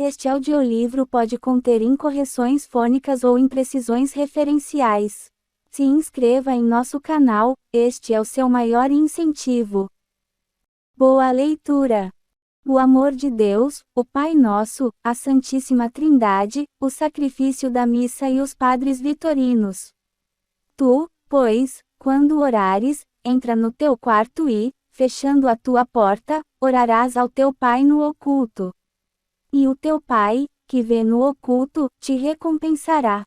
Este audiolivro pode conter incorreções fônicas ou imprecisões referenciais. Se inscreva em nosso canal, este é o seu maior incentivo. Boa leitura! O amor de Deus, o Pai Nosso, a Santíssima Trindade, o sacrifício da missa e os padres vitorinos. Tu, pois, quando orares, entra no teu quarto e, fechando a tua porta, orarás ao teu Pai no oculto. E o teu Pai, que vê no oculto, te recompensará.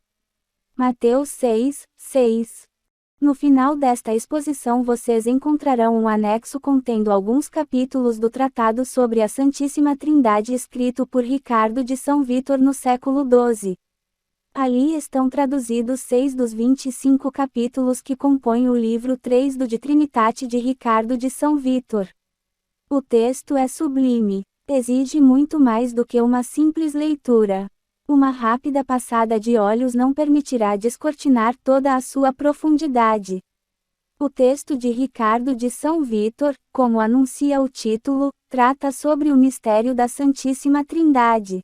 Mateus 6, 6. No final desta exposição vocês encontrarão um anexo contendo alguns capítulos do Tratado sobre a Santíssima Trindade escrito por Ricardo de São Vítor no século XII. Ali estão traduzidos 6 dos 25 capítulos que compõem o livro 3 do De Trinitate de Ricardo de São Vítor. O texto é sublime. Exige muito mais do que uma simples leitura. Uma rápida passada de olhos não permitirá descortinar toda a sua profundidade. O texto de Ricardo de São Vítor, como anuncia o título, trata sobre o mistério da Santíssima Trindade.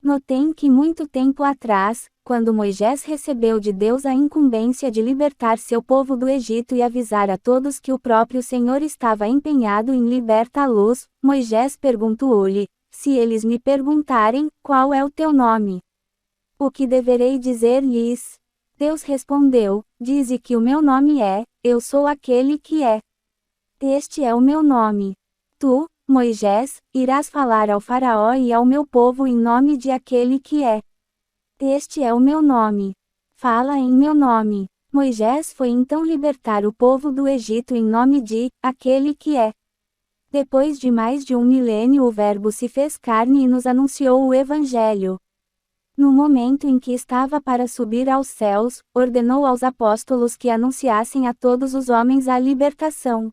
Notem que muito tempo atrás, quando Moisés recebeu de Deus a incumbência de libertar seu povo do Egito e avisar a todos que o próprio Senhor estava empenhado em libertá-los, Moisés perguntou-lhe: se eles me perguntarem, qual é o teu nome? O que deverei dizer-lhes? Deus respondeu: dize que o meu nome é, eu sou aquele que é. Este é o meu nome. Tu, Moisés, irás falar ao Faraó e ao meu povo em nome de aquele que é. Este é o meu nome. Fala em meu nome. Moisés foi então libertar o povo do Egito em nome de aquele que é. Depois de mais de um milênio o Verbo se fez carne e nos anunciou o Evangelho. No momento em que estava para subir aos céus, ordenou aos apóstolos que anunciassem a todos os homens a libertação.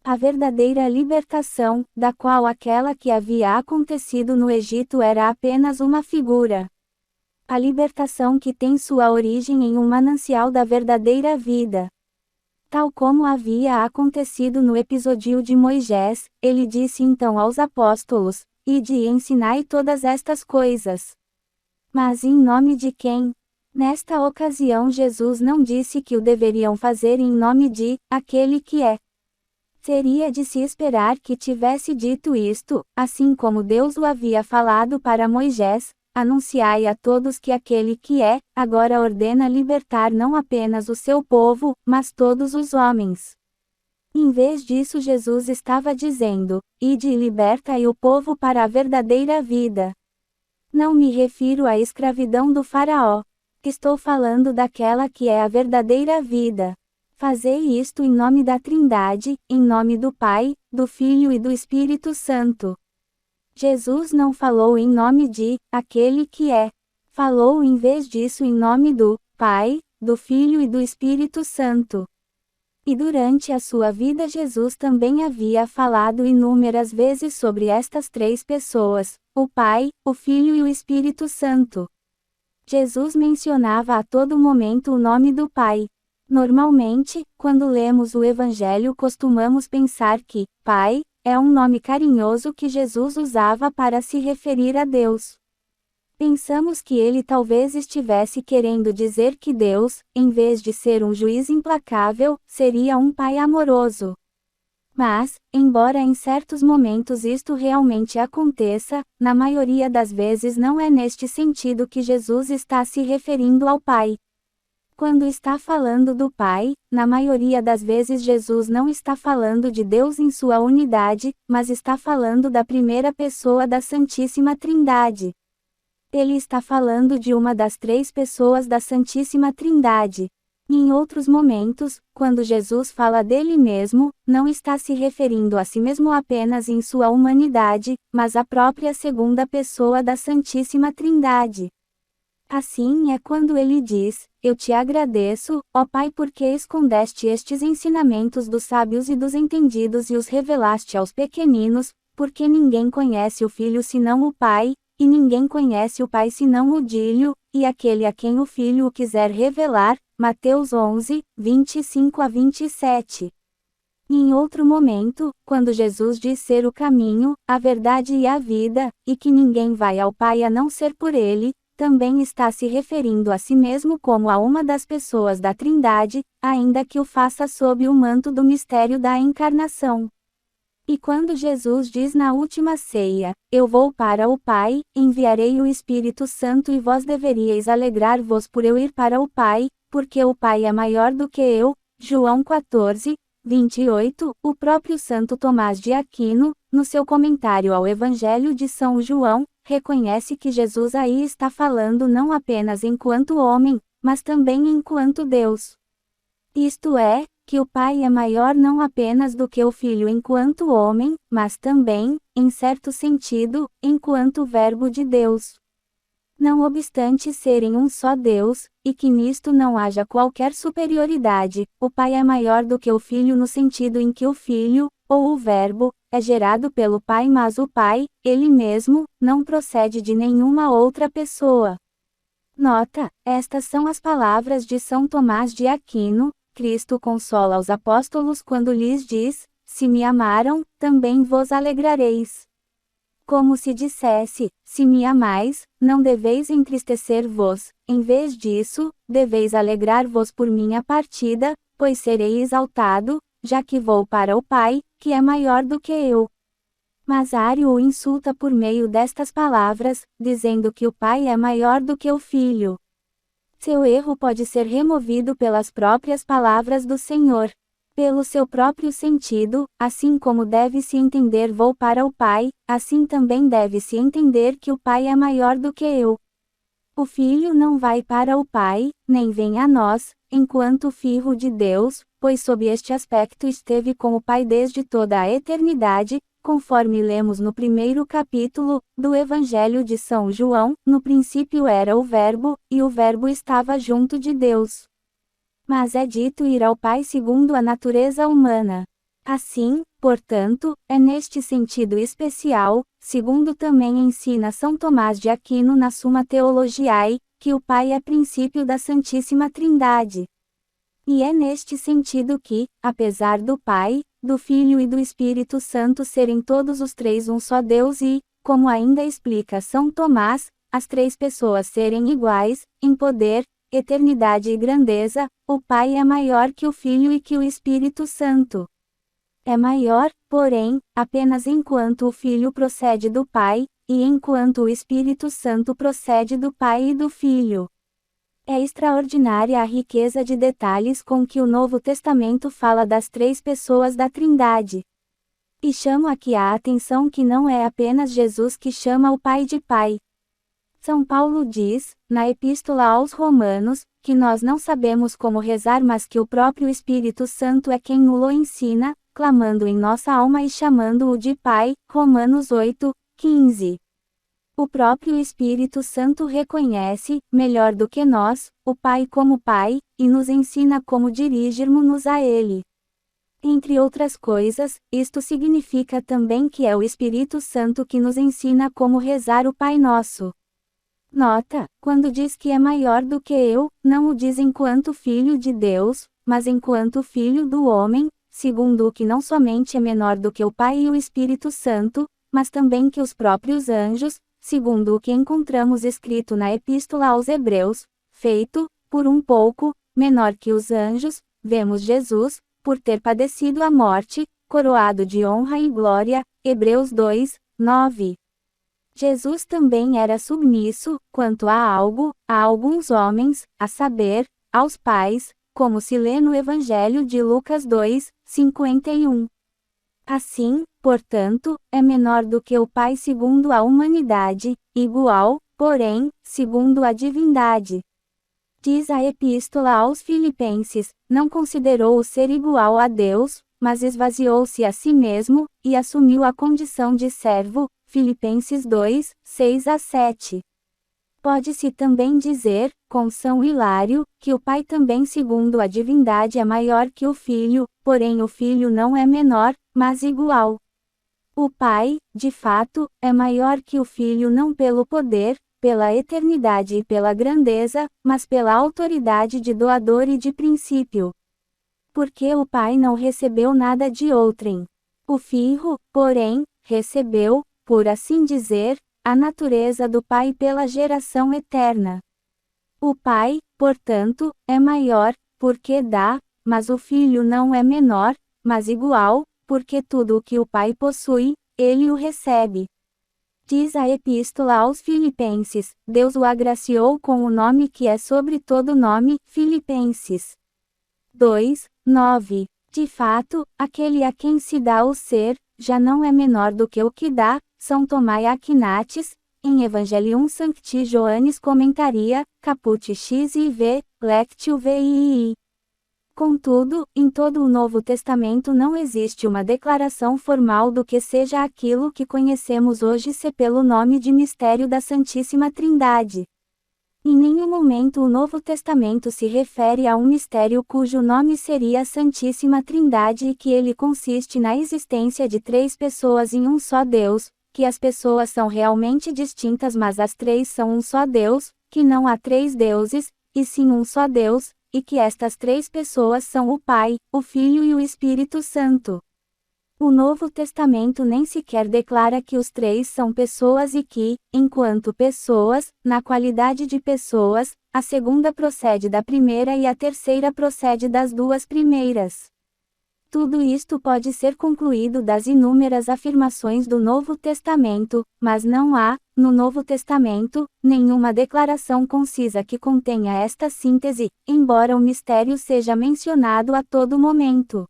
A verdadeira libertação, da qual aquela que havia acontecido no Egito era apenas uma figura. A libertação que tem sua origem em um manancial da verdadeira vida. Tal como havia acontecido no episódio de Moisés, ele disse então aos apóstolos: ide e ensinai todas estas coisas. Mas em nome de quem? Nesta ocasião Jesus não disse que o deveriam fazer em nome de aquele que é. Seria de se esperar que tivesse dito isto, assim como Deus o havia falado para Moisés: anunciai a todos que aquele que é, agora ordena libertar não apenas o seu povo, mas todos os homens. Em vez disso Jesus estava dizendo: ide e libertai o povo para a verdadeira vida. Não me refiro à escravidão do Faraó. Estou falando daquela que é a verdadeira vida. Fazei isto em nome da Trindade, em nome do Pai, do Filho e do Espírito Santo. Jesus não falou em nome de aquele que é. Falou em vez disso em nome do Pai, do Filho e do Espírito Santo. E durante a sua vida Jesus também havia falado inúmeras vezes sobre estas três pessoas: o Pai, o Filho e o Espírito Santo. Jesus mencionava a todo momento o nome do Pai. Normalmente, quando lemos o Evangelho costumamos pensar que Pai é um nome carinhoso que Jesus usava para se referir a Deus. Pensamos que ele talvez estivesse querendo dizer que Deus, em vez de ser um juiz implacável, seria um pai amoroso. Mas, embora em certos momentos isto realmente aconteça, na maioria das vezes não é neste sentido que Jesus está se referindo ao Pai. Quando está falando do Pai, na maioria das vezes Jesus não está falando de Deus em sua unidade, mas está falando da primeira pessoa da Santíssima Trindade. Ele está falando de uma das três pessoas da Santíssima Trindade. Em outros momentos, quando Jesus fala dele mesmo, não está se referindo a si mesmo apenas em sua humanidade, mas à própria segunda pessoa da Santíssima Trindade. Assim é quando ele diz: eu te agradeço, ó Pai, porque escondeste estes ensinamentos dos sábios e dos entendidos e os revelaste aos pequeninos, porque ninguém conhece o Filho senão o Pai, e ninguém conhece o Pai senão o Filho, e aquele a quem o Filho o quiser revelar. Mateus 11, 25 a 27. E em outro momento, quando Jesus diz ser o caminho, a verdade e a vida, e que ninguém vai ao Pai a não ser por ele, também está se referindo a si mesmo como a uma das pessoas da Trindade, ainda que o faça sob o manto do mistério da encarnação. E quando Jesus diz na última ceia, eu vou para o Pai, enviarei o Espírito Santo e vós deveríeis alegrar-vos por eu ir para o Pai, porque o Pai é maior do que eu, João 14, 28, o próprio Santo Tomás de Aquino, no seu comentário ao Evangelho de São João, reconhece que Jesus aí está falando não apenas enquanto homem, mas também enquanto Deus. Isto é, que o Pai é maior não apenas do que o Filho enquanto homem, mas também, em certo sentido, enquanto Verbo de Deus. Não obstante serem um só Deus, e que nisto não haja qualquer superioridade, o Pai é maior do que o Filho no sentido em que o Filho, ou o Verbo, é gerado pelo Pai, mas o Pai, ele mesmo, não procede de nenhuma outra pessoa. Nota: estas são as palavras de São Tomás de Aquino. Cristo consola os apóstolos quando lhes diz: se me amaram, também vos alegrareis. Como se dissesse: se me amais, não deveis entristecer-vos, em vez disso, deveis alegrar-vos por minha partida, pois serei exaltado, já que vou para o Pai, que é maior do que eu. Mas Ario o insulta por meio destas palavras, dizendo que o Pai é maior do que o Filho. Seu erro pode ser removido pelas próprias palavras do Senhor. Pelo seu próprio sentido, assim como deve-se entender vou para o Pai, assim também deve-se entender que o Pai é maior do que eu. O Filho não vai para o Pai, nem vem a nós, enquanto Filho de Deus, pois sob este aspecto esteve com o Pai desde toda a eternidade, conforme lemos no primeiro capítulo do Evangelho de São João, no princípio era o Verbo, e o Verbo estava junto de Deus. Mas é dito ir ao Pai segundo a natureza humana. Assim, portanto, é neste sentido especial, segundo também ensina São Tomás de Aquino na Summa Theologiae, que o Pai é princípio da Santíssima Trindade. E é neste sentido que, apesar do Pai, do Filho e do Espírito Santo serem todos os três um só Deus e, como ainda explica São Tomás, as três pessoas serem iguais, em poder, eternidade e grandeza, o Pai é maior que o Filho e que o Espírito Santo. É maior, porém, apenas enquanto o Filho procede do Pai, e enquanto o Espírito Santo procede do Pai e do Filho. É extraordinária a riqueza de detalhes com que o Novo Testamento fala das três pessoas da Trindade. E chamo aqui a atenção que não é apenas Jesus que chama o Pai de Pai. São Paulo diz, na Epístola aos Romanos, que nós não sabemos como rezar, mas que o próprio Espírito Santo é quem nos ensina, clamando em nossa alma e chamando-o de Pai, Romanos 8, 15. O próprio Espírito Santo reconhece, melhor do que nós, o Pai como Pai, e nos ensina como dirigirmos-nos a Ele. Entre outras coisas, isto significa também que é o Espírito Santo que nos ensina como rezar o Pai Nosso. Nota: quando diz que é maior do que eu, não o diz enquanto Filho de Deus, mas enquanto Filho do homem, segundo o que não somente é menor do que o Pai e o Espírito Santo, mas também que os próprios anjos, segundo o que encontramos escrito na Epístola aos Hebreus, feito, por um pouco, menor que os anjos, vemos Jesus, por ter padecido a morte, coroado de honra e glória, Hebreus 2, 9. Jesus também era submisso, quanto a algo, a alguns homens, a saber, aos pais, como se lê no Evangelho de Lucas 2, 51. Assim, portanto, é menor do que o Pai segundo a humanidade, igual, porém, segundo a divindade. Diz a Epístola aos Filipenses, não considerou o ser igual a Deus, mas esvaziou-se a si mesmo, e assumiu a condição de servo, Filipenses 2, 6-7. Pode-se também dizer, com São Hilário, que o Pai também segundo a divindade é maior que o Filho, porém o Filho não é menor, mas igual. O Pai, de fato, é maior que o Filho não pelo poder, pela eternidade e pela grandeza, mas pela autoridade de doador e de princípio. Porque o Pai não recebeu nada de outrem. O Filho, porém, recebeu, por assim dizer, a natureza do Pai pela geração eterna. O Pai, portanto, é maior, porque dá, mas o Filho não é menor, mas igual, porque tudo o que o Pai possui, ele o recebe. Diz a Epístola aos Filipenses: Deus o agraciou com o nome que é sobre todo nome, Filipenses 2:9. De fato, aquele a quem se dá o ser, já não é menor do que o que dá, São Tomai Aquinates, em Evangelium Sancti Joannis Comentaria, Caput XIV, Lectio VII. Contudo, em todo o Novo Testamento não existe uma declaração formal do que seja aquilo que conhecemos hoje se pelo nome de mistério da Santíssima Trindade. Em nenhum momento o Novo Testamento se refere a um mistério cujo nome seria a Santíssima Trindade e que ele consiste na existência de três pessoas em um só Deus, que as pessoas são realmente distintas mas as três são um só Deus, que não há três deuses, e sim um só Deus, e que estas três pessoas são o Pai, o Filho e o Espírito Santo. O Novo Testamento nem sequer declara que os três são pessoas e que, enquanto pessoas, na qualidade de pessoas, a segunda procede da primeira e a terceira procede das duas primeiras. Tudo isto pode ser concluído das inúmeras afirmações do Novo Testamento, mas não há, no Novo Testamento, nenhuma declaração concisa que contenha esta síntese, embora o mistério seja mencionado a todo momento.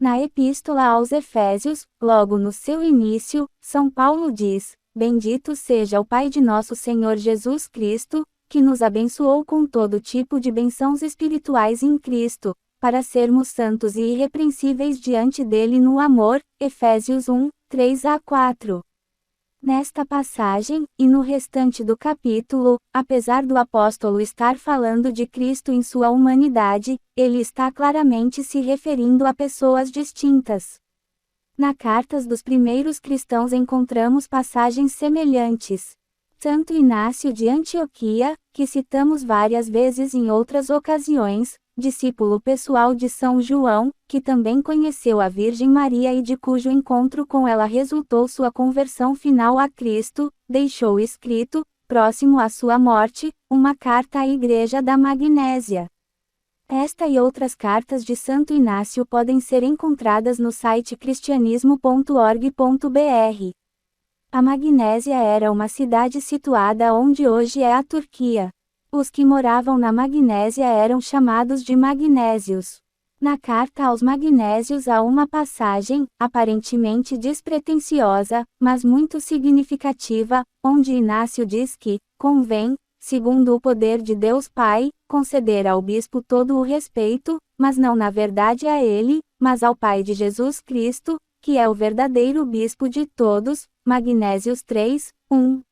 Na Epístola aos Efésios, logo no seu início, São Paulo diz: Bendito seja o Pai de nosso Senhor Jesus Cristo, que nos abençoou com todo tipo de bênçãos espirituais em Cristo, para sermos santos e irrepreensíveis diante dele no amor. Efésios 1:3-4. Nesta passagem, e no restante do capítulo, apesar do apóstolo estar falando de Cristo em sua humanidade, ele está claramente se referindo a pessoas distintas. Nas cartas dos primeiros cristãos encontramos passagens semelhantes. Santo Inácio de Antioquia, que citamos várias vezes em outras ocasiões, discípulo pessoal de São João, que também conheceu a Virgem Maria e de cujo encontro com ela resultou sua conversão final a Cristo, deixou escrito, próximo à sua morte, uma carta à Igreja da Magnésia. Esta e outras cartas de Santo Inácio podem ser encontradas no site cristianismo.org.br. A Magnésia era uma cidade situada onde hoje é a Turquia. Os que moravam na Magnésia eram chamados de magnésios. Na carta aos magnésios há uma passagem, aparentemente despretensiosa, mas muito significativa, onde Inácio diz que, convém, segundo o poder de Deus Pai, conceder ao bispo todo o respeito, mas não na verdade a ele, mas ao Pai de Jesus Cristo, que é o verdadeiro bispo de todos. Magnésios 3:1.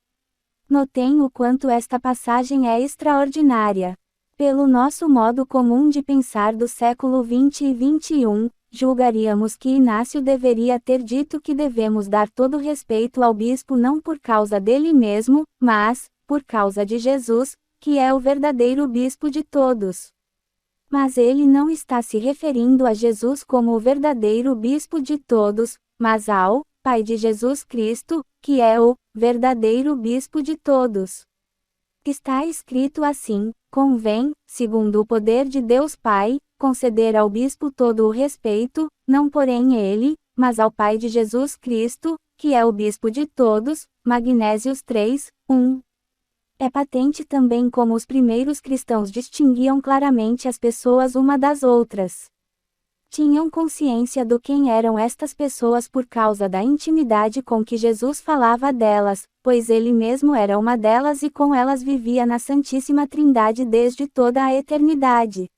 Notem o quanto esta passagem é extraordinária. Pelo nosso modo comum de pensar do século XX e XXI, julgaríamos que Inácio deveria ter dito que devemos dar todo respeito ao bispo não por causa dele mesmo, mas, por causa de Jesus, que é o verdadeiro bispo de todos. Mas ele não está se referindo a Jesus como o verdadeiro bispo de todos, mas ao Pai de Jesus Cristo, que é o verdadeiro bispo de todos. Está escrito assim: convém, segundo o poder de Deus Pai, conceder ao bispo todo o respeito, não porém ele, mas ao Pai de Jesus Cristo, que é o bispo de todos. Magnésios 3:1. É patente também como os primeiros cristãos distinguiam claramente as pessoas uma das outras. Tinham consciência do quem eram estas pessoas por causa da intimidade com que Jesus falava delas, pois ele mesmo era uma delas e com elas vivia na Santíssima Trindade desde toda a eternidade.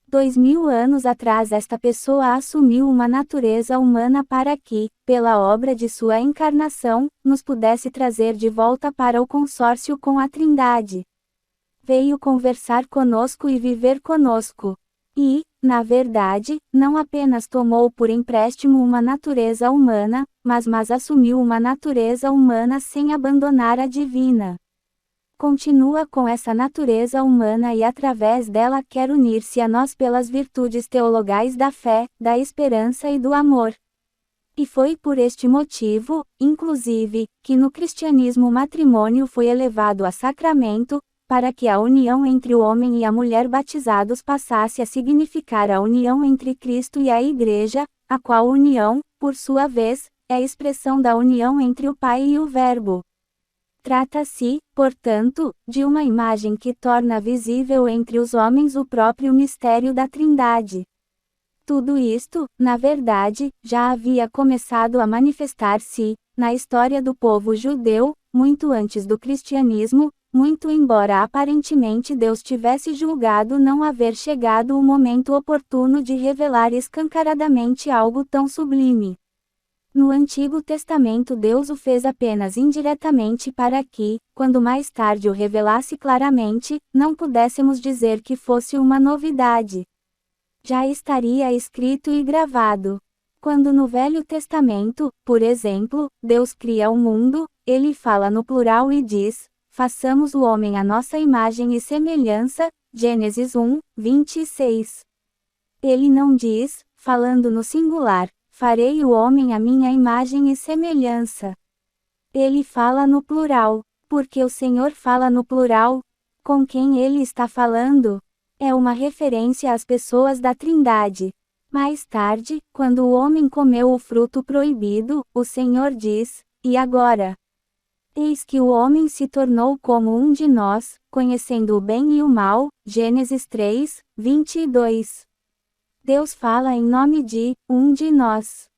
2000 anos atrás esta pessoa assumiu uma natureza humana para que, pela obra de sua encarnação, nos pudesse trazer de volta para o consórcio com a Trindade. Veio conversar conosco e viver conosco. E, na verdade, não apenas tomou por empréstimo uma natureza humana, mas assumiu uma natureza humana sem abandonar a divina. Continua com essa natureza humana e através dela quer unir-se a nós pelas virtudes teologais da fé, da esperança e do amor. E foi por este motivo, inclusive, que no cristianismo o matrimônio foi elevado a sacramento, para que a união entre o homem e a mulher batizados passasse a significar a união entre Cristo e a Igreja, a qual união, por sua vez, é a expressão da união entre o Pai e o Verbo. Trata-se, portanto, de uma imagem que torna visível entre os homens o próprio mistério da Trindade. Tudo isto, na verdade, já havia começado a manifestar-se, na história do povo judeu, muito antes do cristianismo, muito embora aparentemente Deus tivesse julgado não haver chegado o momento oportuno de revelar escancaradamente algo tão sublime. No Antigo Testamento Deus o fez apenas indiretamente para que, quando mais tarde o revelasse claramente, não pudéssemos dizer que fosse uma novidade. Já estaria escrito e gravado. Quando no Velho Testamento, por exemplo, Deus cria o mundo, ele fala no plural e diz: façamos o homem à nossa imagem e semelhança, Gênesis 1, 26. Ele não diz, falando no singular, farei o homem à minha imagem e semelhança. Ele fala no plural. Porque o Senhor fala no plural? Com quem ele está falando? É uma referência às pessoas da Trindade. Mais tarde, quando o homem comeu o fruto proibido, o Senhor diz: e agora? Eis que o homem se tornou como um de nós, conhecendo o bem e o mal, Gênesis 3, 22. Deus fala em nome de um de nós.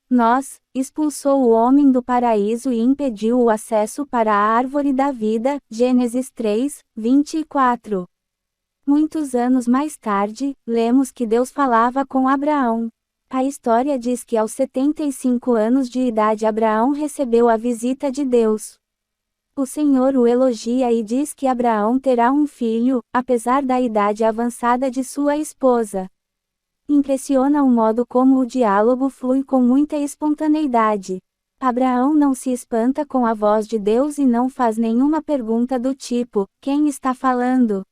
Nós expulsou o homem do paraíso e impediu o acesso para a árvore da vida, Gênesis 3, 24. Muitos anos mais tarde, lemos que Deus falava com Abraão. A história diz que aos 75 anos de idade Abraão recebeu a visita de Deus. O Senhor o elogia e diz que Abraão terá um filho, apesar da idade avançada de sua esposa. Impressiona o modo como o diálogo flui com muita espontaneidade. Abraão não se espanta com a voz de Deus e não faz nenhuma pergunta do tipo: quem está falando?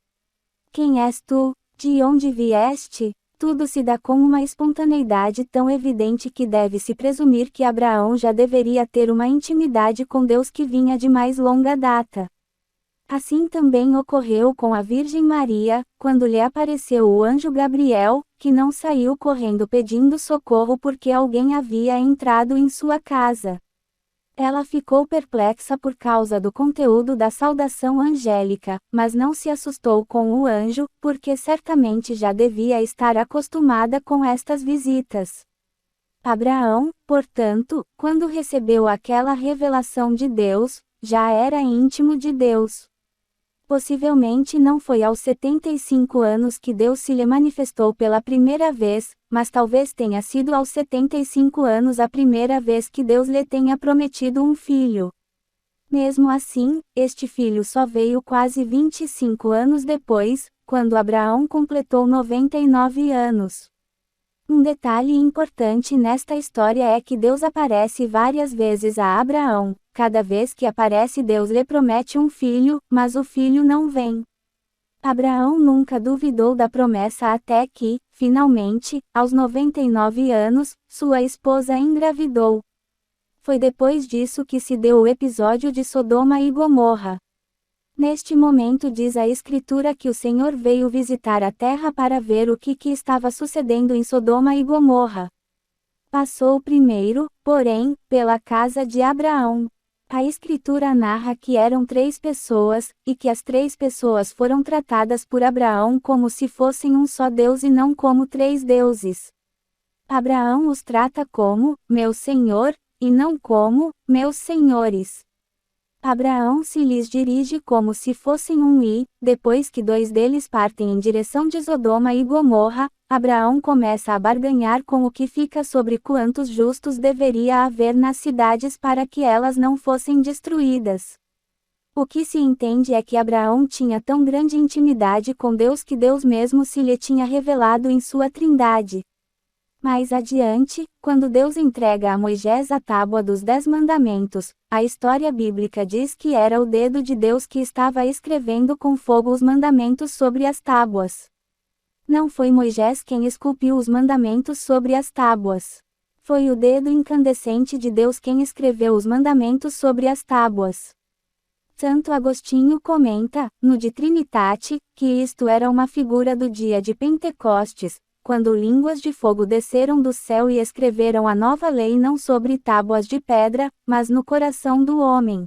Quem és tu? De onde vieste? Tudo se dá com uma espontaneidade tão evidente que deve-se presumir que Abraão já deveria ter uma intimidade com Deus que vinha de mais longa data. Assim também ocorreu com a Virgem Maria, quando lhe apareceu o anjo Gabriel, que não saiu correndo pedindo socorro porque alguém havia entrado em sua casa. Ela ficou perplexa por causa do conteúdo da saudação angélica, mas não se assustou com o anjo, porque certamente já devia estar acostumada com estas visitas. Abraão, portanto, quando recebeu aquela revelação de Deus, já era íntimo de Deus. Possivelmente não foi aos 75 anos que Deus se lhe manifestou pela primeira vez, mas talvez tenha sido aos 75 anos a primeira vez que Deus lhe tenha prometido um filho. Mesmo assim, este filho só veio quase 25 anos depois, quando Abraão completou 99 anos. Um detalhe importante nesta história é que Deus aparece várias vezes a Abraão. Cada vez que aparece Deus lhe promete um filho, mas o filho não vem. Abraão nunca duvidou da promessa até que, finalmente, aos 99 anos, sua esposa engravidou. Foi depois disso que se deu o episódio de Sodoma e Gomorra. Neste momento diz a Escritura que o Senhor veio visitar a terra para ver o que estava sucedendo em Sodoma e Gomorra. Passou primeiro, porém, pela casa de Abraão. A Escritura narra que eram 3 pessoas, e que as 3 pessoas foram tratadas por Abraão como se fossem um só Deus e não como 3 deuses. Abraão os trata como, meu Senhor, e não como, meus senhores. Abraão se lhes dirige como se fossem um e, depois que 2 deles partem em direção de Sodoma e Gomorra, Abraão começa a barganhar com o que fica sobre quantos justos deveria haver nas cidades para que elas não fossem destruídas. O que se entende é que Abraão tinha tão grande intimidade com Deus que Deus mesmo se lhe tinha revelado em sua Trindade. Mais adiante, quando Deus entrega a Moisés a tábua dos 10 mandamentos, a história bíblica diz que era o dedo de Deus que estava escrevendo com fogo os mandamentos sobre as tábuas. Não foi Moisés quem esculpiu os mandamentos sobre as tábuas. Foi o dedo incandescente de Deus quem escreveu os mandamentos sobre as tábuas. Santo Agostinho comenta, no De Trinitate, que isto era uma figura do dia de Pentecostes, quando línguas de fogo desceram do céu e escreveram a nova lei não sobre tábuas de pedra, mas no coração do homem.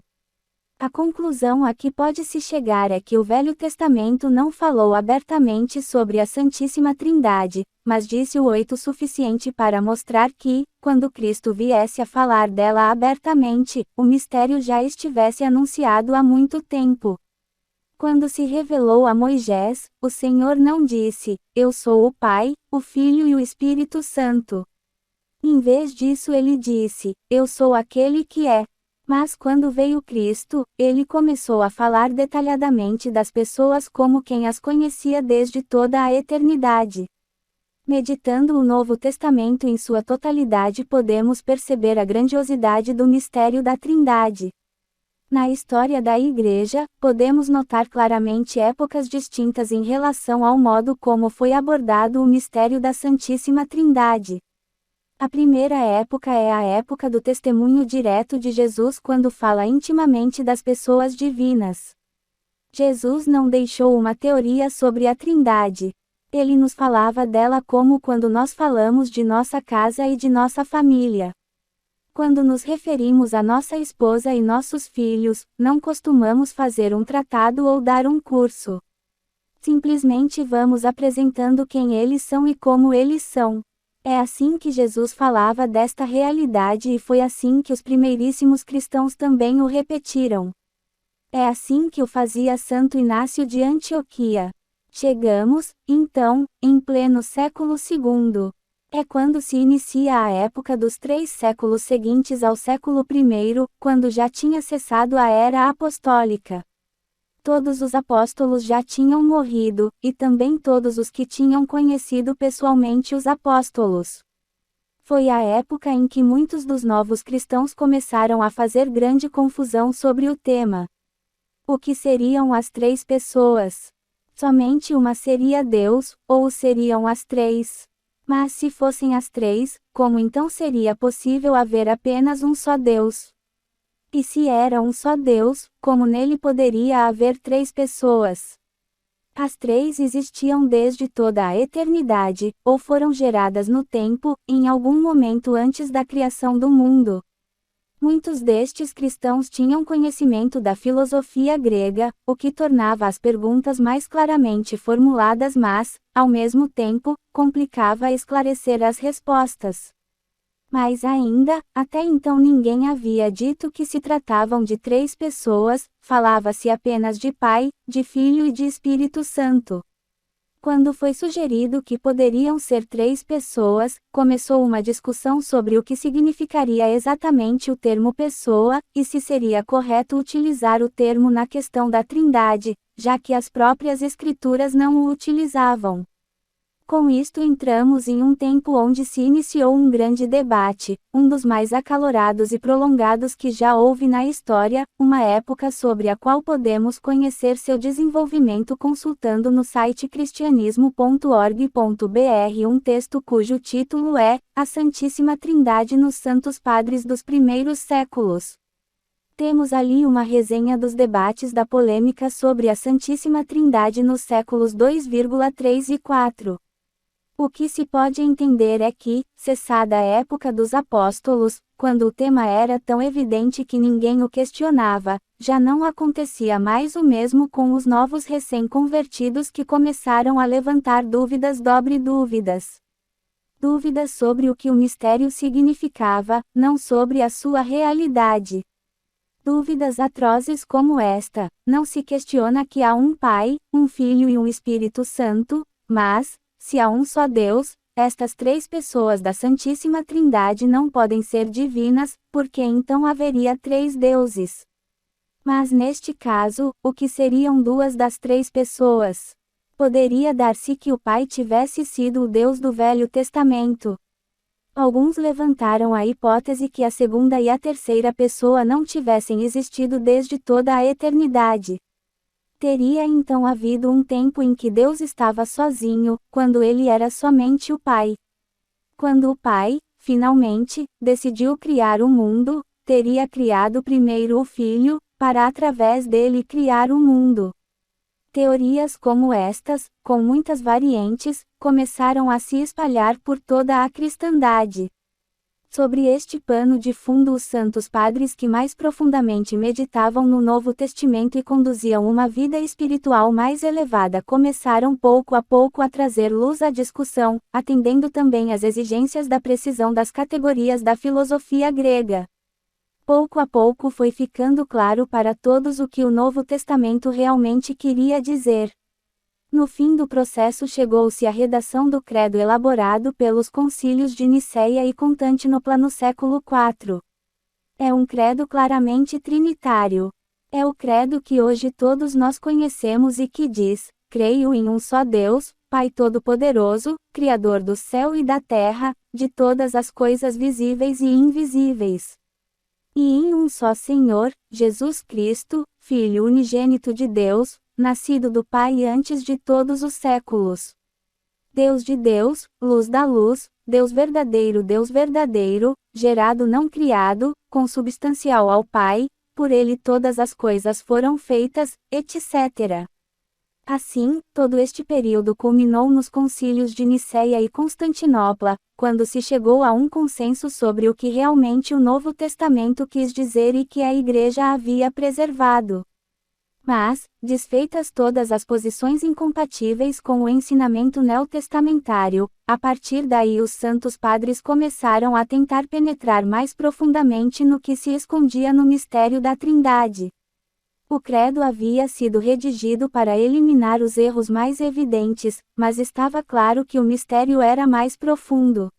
A conclusão a que pode-se chegar é que o Velho Testamento não falou abertamente sobre a Santíssima Trindade, mas disse o suficiente para mostrar que, quando Cristo viesse a falar dela abertamente, o mistério já estivesse anunciado há muito tempo. Quando se revelou a Moisés, o Senhor não disse, Eu sou o Pai, o Filho e o Espírito Santo. Em vez disso ele disse, Eu sou aquele que é. Mas quando veio Cristo, ele começou a falar detalhadamente das pessoas como quem as conhecia desde toda a eternidade. Meditando o Novo Testamento em sua totalidade podemos perceber a grandiosidade do mistério da Trindade. Na história da Igreja, podemos notar claramente épocas distintas em relação ao modo como foi abordado o mistério da Santíssima Trindade. A primeira época é a época do testemunho direto de Jesus quando fala intimamente das pessoas divinas. Jesus não deixou uma teoria sobre a Trindade. Ele nos falava dela como quando nós falamos de nossa casa e de nossa família. Quando nos referimos a nossa esposa e nossos filhos, não costumamos fazer um tratado ou dar um curso. Simplesmente vamos apresentando quem eles são e como eles são. É assim que Jesus falava desta realidade e foi assim que os primeiríssimos cristãos também o repetiram. É assim que o fazia Santo Inácio de Antioquia. Chegamos, então, em pleno século II. É quando se inicia a época dos 3 séculos seguintes ao século I, quando já tinha cessado a era apostólica. Todos os apóstolos já tinham morrido, e também todos os que tinham conhecido pessoalmente os apóstolos. Foi a época em que muitos dos novos cristãos começaram a fazer grande confusão sobre o tema. O que seriam as 3 pessoas? Somente uma seria Deus, ou seriam as 3? Mas se fossem as 3, como então seria possível haver apenas um só Deus? E se era um só Deus, como nele poderia haver 3 pessoas? As 3 existiam desde toda a eternidade, ou foram geradas no tempo, em algum momento antes da criação do mundo. Muitos destes cristãos tinham conhecimento da filosofia grega, o que tornava as perguntas mais claramente formuladas mas, ao mesmo tempo, complicava esclarecer as respostas. Mas ainda, até então ninguém havia dito que se tratavam de 3 pessoas, falava-se apenas de Pai, de Filho e de Espírito Santo. Quando foi sugerido que poderiam ser 3 pessoas, começou uma discussão sobre o que significaria exatamente o termo pessoa, e se seria correto utilizar o termo na questão da Trindade, já que as próprias Escrituras não o utilizavam. Com isto entramos em um tempo onde se iniciou um grande debate, um dos mais acalorados e prolongados que já houve na história, uma época sobre a qual podemos conhecer seu desenvolvimento consultando no site cristianismo.org.br um texto cujo título é A Santíssima Trindade nos Santos Padres dos Primeiros Séculos. Temos ali uma resenha dos debates da polêmica sobre a Santíssima Trindade nos séculos 2, 3 e 4. O que se pode entender é que, cessada a época dos apóstolos, quando o tema era tão evidente que ninguém o questionava, já não acontecia mais o mesmo com os novos recém-convertidos que começaram a levantar dúvidas sobre dúvidas. Dúvidas sobre o que o mistério significava, não sobre a sua realidade. Dúvidas atrozes como esta: não se questiona que há um Pai, um Filho e um Espírito Santo, mas, se há um só Deus, estas 3 pessoas da Santíssima Trindade não podem ser divinas, porque então haveria 3 deuses. Mas neste caso, o que seriam 2 das 3 pessoas? Poderia dar-se que o Pai tivesse sido o Deus do Velho Testamento. Alguns levantaram a hipótese que a segunda e a terceira pessoa não tivessem existido desde toda a eternidade. Teria então havido um tempo em que Deus estava sozinho, quando ele era somente o Pai. Quando o Pai, finalmente, decidiu criar o mundo, teria criado primeiro o Filho, para através dele criar o mundo. Teorias como estas, com muitas variantes, começaram a se espalhar por toda a cristandade. Sobre este pano de fundo, os santos padres que mais profundamente meditavam no Novo Testamento e conduziam uma vida espiritual mais elevada começaram pouco a pouco a trazer luz à discussão, atendendo também às exigências da precisão das categorias da filosofia grega. Pouco a pouco foi ficando claro para todos o que o Novo Testamento realmente queria dizer. No fim do processo chegou-se à redação do credo elaborado pelos concílios de Nicéia e Constantinopla no século IV. É um credo claramente trinitário. É o credo que hoje todos nós conhecemos e que diz: creio em um só Deus, Pai Todo-Poderoso, Criador do céu e da terra, de todas as coisas visíveis e invisíveis. E em um só Senhor, Jesus Cristo, Filho unigênito de Deus, nascido do Pai antes de todos os séculos. Deus de Deus, luz da luz, Deus verdadeiro, gerado não criado, consubstancial ao Pai, por ele todas as coisas foram feitas, etc. Assim, todo este período culminou nos concílios de Nicéia e Constantinopla, quando se chegou a um consenso sobre o que realmente o Novo Testamento quis dizer e que a Igreja havia preservado. Mas, desfeitas todas as posições incompatíveis com o ensinamento neotestamentário, a partir daí os santos padres começaram a tentar penetrar mais profundamente no que se escondia no mistério da Trindade. O credo havia sido redigido para eliminar os erros mais evidentes, mas estava claro que o mistério era mais profundo.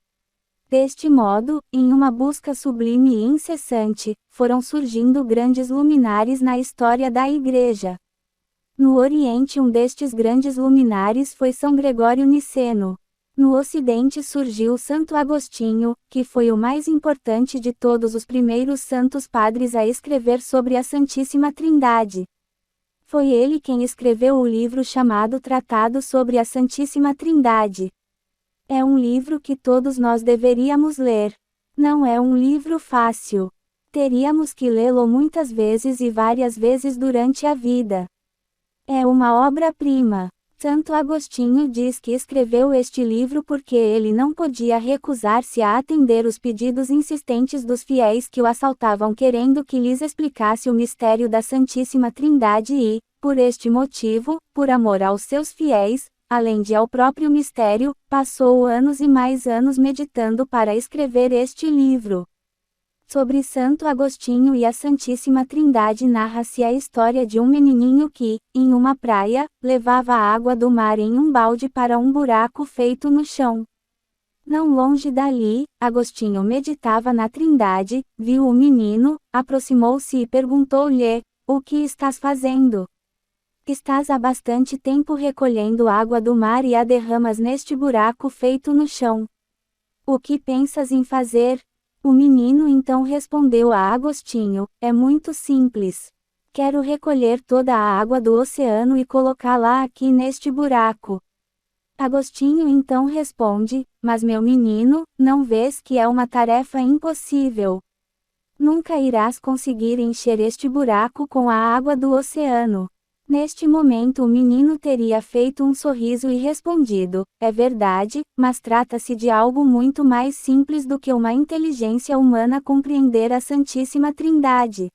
Deste modo, em uma busca sublime e incessante, foram surgindo grandes luminares na história da Igreja. No Oriente, um destes grandes luminares foi São Gregório Niceno. No Ocidente surgiu Santo Agostinho, que foi o mais importante de todos os primeiros santos padres a escrever sobre a Santíssima Trindade. Foi ele quem escreveu o livro chamado Tratado sobre a Santíssima Trindade. É um livro que todos nós deveríamos ler. Não é um livro fácil. Teríamos que lê-lo muitas vezes e várias vezes durante a vida. É uma obra-prima. Santo Agostinho diz que escreveu este livro porque ele não podia recusar-se a atender os pedidos insistentes dos fiéis que o assaltavam querendo que lhes explicasse o mistério da Santíssima Trindade e, por este motivo, por amor aos seus fiéis, além de ao próprio mistério, passou anos e mais anos meditando para escrever este livro. Sobre Santo Agostinho e a Santíssima Trindade narra-se a história de um menininho que, em uma praia, levava a água do mar em um balde para um buraco feito no chão. Não longe dali, Agostinho meditava na Trindade, viu o menino, aproximou-se e perguntou-lhe: "O que estás fazendo? Estás há bastante tempo recolhendo água do mar e a derramas neste buraco feito no chão. O que pensas em fazer?" O menino então respondeu a Agostinho: "É muito simples. Quero recolher toda a água do oceano e colocá-la aqui neste buraco." Agostinho então responde: "Mas meu menino, não vês que é uma tarefa impossível? Nunca irás conseguir encher este buraco com a água do oceano." Neste momento o menino teria feito um sorriso e respondido: "É verdade, mas trata-se de algo muito mais simples do que uma inteligência humana compreender a Santíssima Trindade."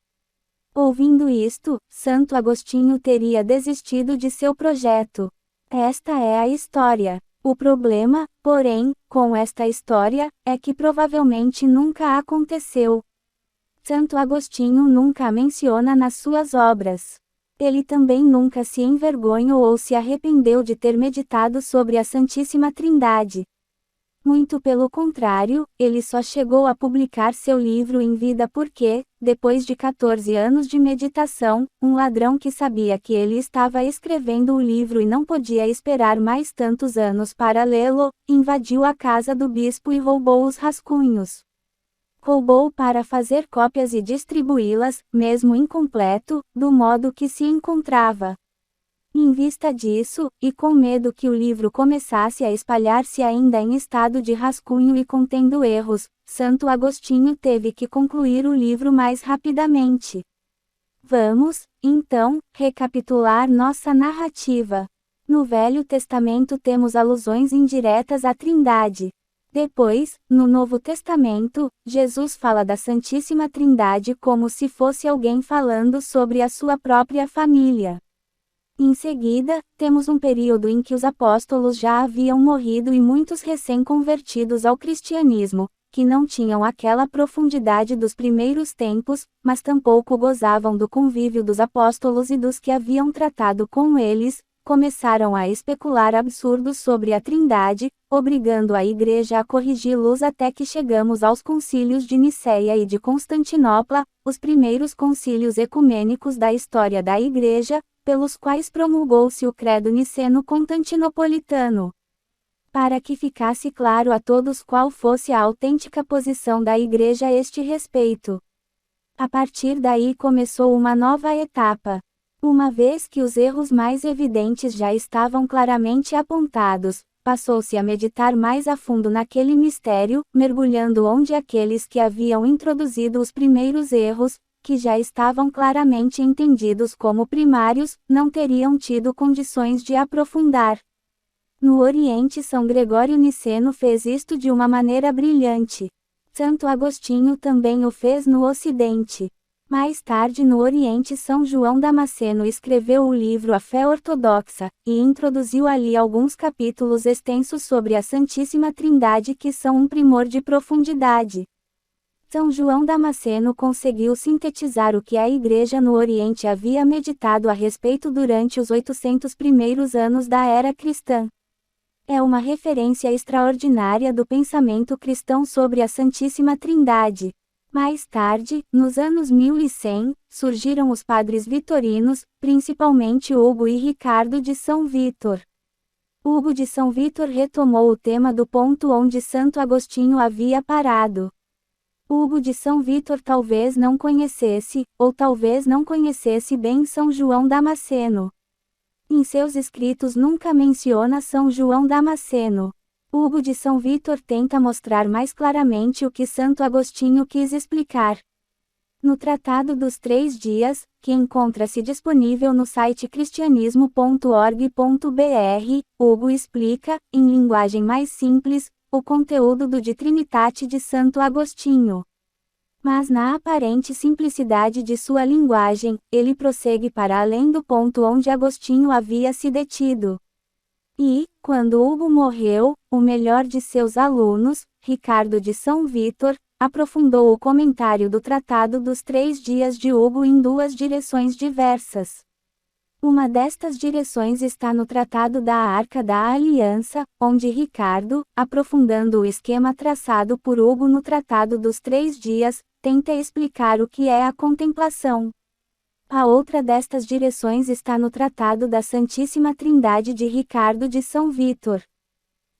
Ouvindo isto, Santo Agostinho teria desistido de seu projeto. Esta é a história. O problema, porém, com esta história, é que provavelmente nunca aconteceu. Santo Agostinho nunca a menciona nas suas obras. Ele também nunca se envergonhou ou se arrependeu de ter meditado sobre a Santíssima Trindade. Muito pelo contrário, ele só chegou a publicar seu livro em vida porque, depois de 14 anos de meditação, um ladrão que sabia que ele estava escrevendo o livro e não podia esperar mais tantos anos para lê-lo, invadiu a casa do bispo e roubou os rascunhos. Roubou para fazer cópias e distribuí-las, mesmo incompleto, do modo que se encontrava. Em vista disso, e com medo que o livro começasse a espalhar-se ainda em estado de rascunho e contendo erros, Santo Agostinho teve que concluir o livro mais rapidamente. Vamos, então, recapitular nossa narrativa. No Velho Testamento temos alusões indiretas à Trindade. Depois, no Novo Testamento, Jesus fala da Santíssima Trindade como se fosse alguém falando sobre a sua própria família. Em seguida, temos um período em que os apóstolos já haviam morrido e muitos recém-convertidos ao cristianismo, que não tinham aquela profundidade dos primeiros tempos, mas tampouco gozavam do convívio dos apóstolos e dos que haviam tratado com eles, começaram a especular absurdos sobre a Trindade, obrigando a Igreja a corrigi-los até que chegamos aos concílios de Nicéia e de Constantinopla, os primeiros concílios ecumênicos da história da Igreja, pelos quais promulgou-se o credo niceno-constantinopolitano. Para que ficasse claro a todos qual fosse a autêntica posição da Igreja a este respeito. A partir daí começou uma nova etapa. Uma vez que os erros mais evidentes já estavam claramente apontados, passou-se a meditar mais a fundo naquele mistério, mergulhando onde aqueles que haviam introduzido os primeiros erros, que já estavam claramente entendidos como primários, não teriam tido condições de aprofundar. No Oriente, São Gregório Niceno fez isto de uma maneira brilhante. Santo Agostinho também o fez no Ocidente. Mais tarde no Oriente, São João Damasceno escreveu o livro A Fé Ortodoxa, e introduziu ali alguns capítulos extensos sobre a Santíssima Trindade que são um primor de profundidade. São João Damasceno conseguiu sintetizar o que a Igreja no Oriente havia meditado a respeito durante os 800 primeiros anos da era cristã. É uma referência extraordinária do pensamento cristão sobre a Santíssima Trindade. Mais tarde, nos anos 1100, surgiram os padres vitorinos, principalmente Hugo e Ricardo de São Vítor. Hugo de São Vítor retomou o tema do ponto onde Santo Agostinho havia parado. Hugo de São Vítor talvez não conhecesse, ou talvez não conhecesse bem São João Damasceno. Em seus escritos nunca menciona São João Damasceno. Hugo de São Vítor tenta mostrar mais claramente o que Santo Agostinho quis explicar. No Tratado dos 3 Dias, que encontra-se disponível no site cristianismo.org.br, Hugo explica, em linguagem mais simples, o conteúdo do De Trinitate de Santo Agostinho. Mas na aparente simplicidade de sua linguagem, ele prossegue para além do ponto onde Agostinho havia se detido. E, quando Hugo morreu, o melhor de seus alunos, Ricardo de São Vítor, aprofundou o comentário do Tratado dos 3 Dias de Hugo em 2 direções diversas. Uma destas direções está no Tratado da Arca da Aliança, onde Ricardo, aprofundando o esquema traçado por Hugo no Tratado dos 3 Dias, tenta explicar o que é a contemplação. A outra destas direções está no Tratado da Santíssima Trindade de Ricardo de São Vítor.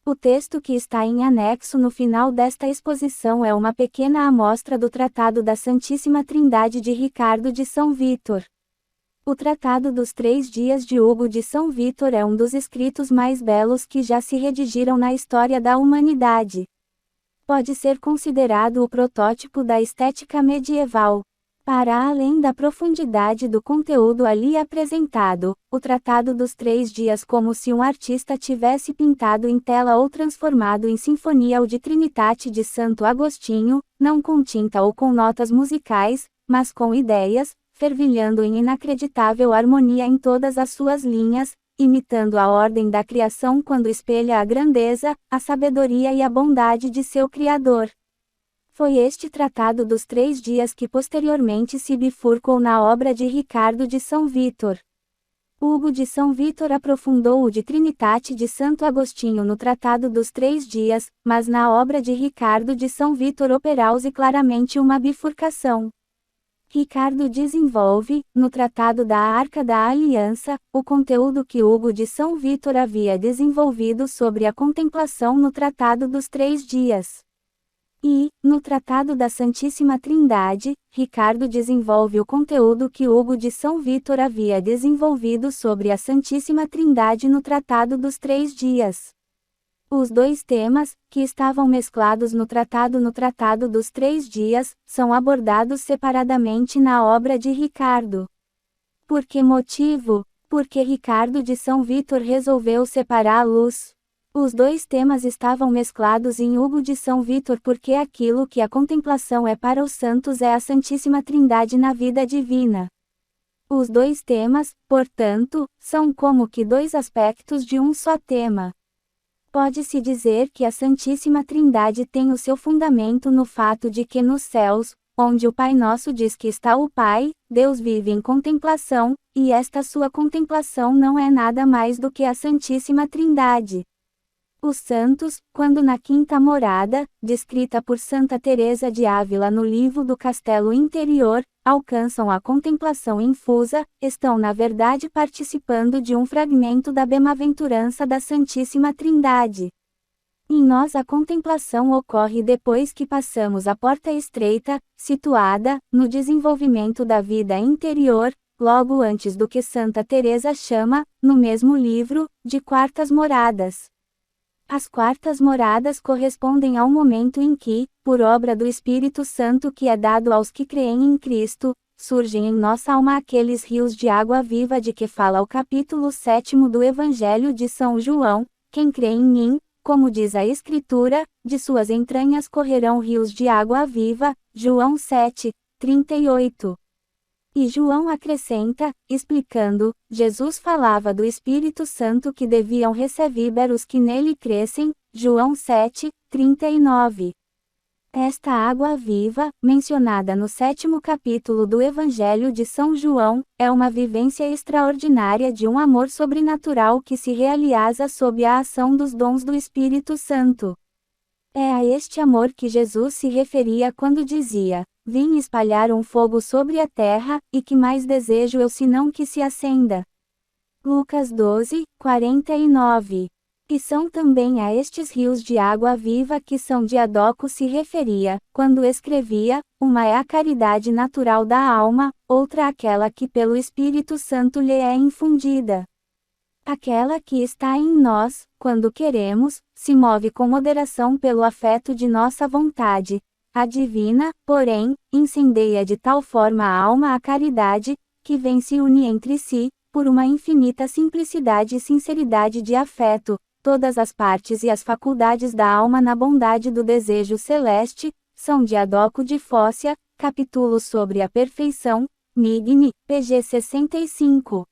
O texto que está em anexo no final desta exposição é uma pequena amostra do Tratado da Santíssima Trindade de Ricardo de São Vítor. O Tratado dos 3 Dias de Hugo de São Vítor é um dos escritos mais belos que já se redigiram na história da humanidade. Pode ser considerado o protótipo da estética medieval. Para além da profundidade do conteúdo ali apresentado, o Tratado dos 3 Dias como se um artista tivesse pintado em tela ou transformado em sinfonia o de Trinitate de Santo Agostinho, não com tinta ou com notas musicais, mas com ideias, fervilhando em inacreditável harmonia em todas as suas linhas, imitando a ordem da criação quando espelha a grandeza, a sabedoria e a bondade de seu Criador. Foi este Tratado dos 3 Dias que posteriormente se bifurcou na obra de Ricardo de São Vítor. Hugo de São Vítor aprofundou o de Trinitate de Santo Agostinho no Tratado dos Três Dias, mas na obra de Ricardo de São Vítor operause claramente uma bifurcação. Ricardo desenvolve, no Tratado da Arca da Aliança, o conteúdo que Hugo de São Vítor havia desenvolvido sobre a contemplação no Tratado dos Três Dias. E, no Tratado da Santíssima Trindade, Ricardo desenvolve o conteúdo que Hugo de São Vítor havia desenvolvido sobre a Santíssima Trindade no Tratado dos Três Dias. Os dois temas, que estavam mesclados no Tratado dos Três Dias, são abordados separadamente na obra de Ricardo. Por que motivo? Porque Ricardo de São Vítor resolveu separá-los. Os dois temas estavam mesclados em Hugo de São Vítor porque aquilo que a contemplação é para os santos é a Santíssima Trindade na vida divina. Os dois temas, portanto, são como que dois aspectos de um só tema. Pode-se dizer que a Santíssima Trindade tem o seu fundamento no fato de que nos céus, onde o Pai Nosso diz que está o Pai, Deus vive em contemplação, e esta sua contemplação não é nada mais do que a Santíssima Trindade. Os santos, quando na quinta morada, descrita por Santa Teresa de Ávila no livro do Castelo Interior, alcançam a contemplação infusa, estão na verdade participando de um fragmento da bem-aventurança da Santíssima Trindade. Em nós a contemplação ocorre depois que passamos a porta estreita, situada, no desenvolvimento da vida interior, logo antes do que Santa Teresa chama, no mesmo livro, de quartas moradas. As quartas moradas correspondem ao momento em que, por obra do Espírito Santo que é dado aos que creem em Cristo, surgem em nossa alma aqueles rios de água viva de que fala o capítulo 7 do Evangelho de São João: quem crê em mim, como diz a Escritura, de suas entranhas correrão rios de água viva. João 7, 38. E João acrescenta, explicando, Jesus falava do Espírito Santo que deviam receber os que nele crescem, João 7, 39. Esta água viva, mencionada no 7º capítulo do Evangelho de São João, é uma vivência extraordinária de um amor sobrenatural que se realiza sob a ação dos dons do Espírito Santo. É a este amor que Jesus se referia quando dizia: vim espalhar um fogo sobre a terra, e que mais desejo eu senão que se acenda. Lucas 12, 49. E são também a estes rios de água viva que São Diadoco se referia, quando escrevia: uma é a caridade natural da alma, outra aquela que pelo Espírito Santo lhe é infundida. Aquela que está em nós, quando queremos, se move com moderação pelo afeto de nossa vontade. A divina, porém, incendeia de tal forma a alma à caridade, que vem se une entre si, por uma infinita simplicidade e sinceridade de afeto, todas as partes e as faculdades da alma na bondade do desejo celeste. São Diadoco de Fócia, capítulo sobre a perfeição, Migne, pg 65.